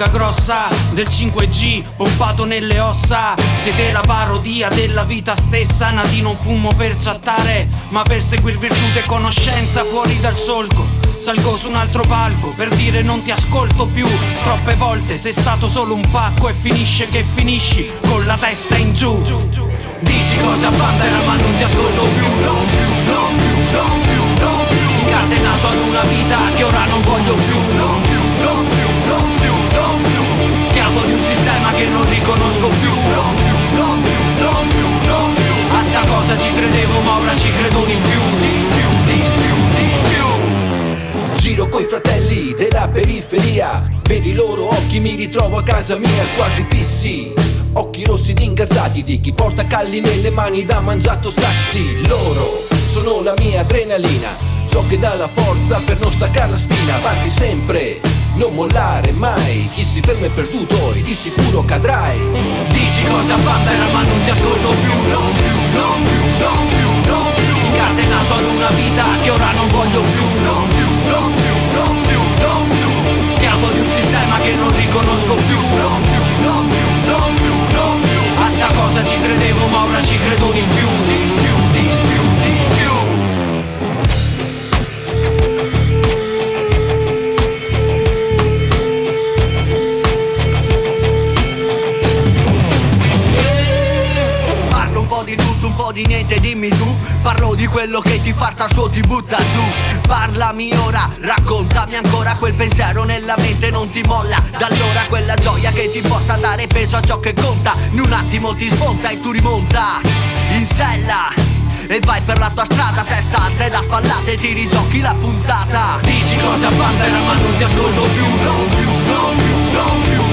targa grossa del 5G pompato nelle ossa. Siete la parodia della vita stessa, nati non fumo per chattare ma per seguir virtù e conoscenza fuori dal solco. Salgo su un altro palco per dire non ti ascolto più. Troppe volte sei stato solo un pacco e finisce che finisci con la testa in giù. Dici cose a bambera ma non ti ascolto più. Non più, non più, non più, non più. Incatenato ad una vita che ora non voglio più. Non più, non più, non più, non più. Schiavo di un sistema che non riconosco più. Non più, non più, non più, non più. A sta cosa ci credevo ma ora ci credo di più. Di più, di più, di più. Giro coi fratelli della periferia, vedi i loro occhi, mi ritrovo a casa mia, sguardi fissi, occhi rossi ed incazzati di chi porta calli nelle mani da mangiato sassi. Loro sono la mia adrenalina, ciò che dà la forza per non staccare la spina. Avanti sempre, non mollare mai, chi si ferma è perduto e di sicuro cadrai. Dici cose a bambera ma non ti ascolto più. Non più, non più, non più, non più. Incatenato ad una vita che ora non voglio più. Non più, non più, non più, non più. Schiavo di un sistema che non riconosco più. Non più, non più, non più, non più. A sta cosa ci credevo ma ora ci credo di più. Di più, di più, di più. Parlo un po' di tutto, un po' di niente, dimmi tu. Parlo di quello che ti fa star su, ti butta giù. Parlami ora, raccontami ancora. Quel pensiero nella mente non ti molla. Da allora quella gioia che ti porta a dare peso a ciò che conta. In un attimo ti smonta e tu rimonta in sella e vai per la tua strada, testa alta e da spallate ti rigiochi la puntata. Dici cose a bambera ma non ti ascolto più. Non più, non più, non più.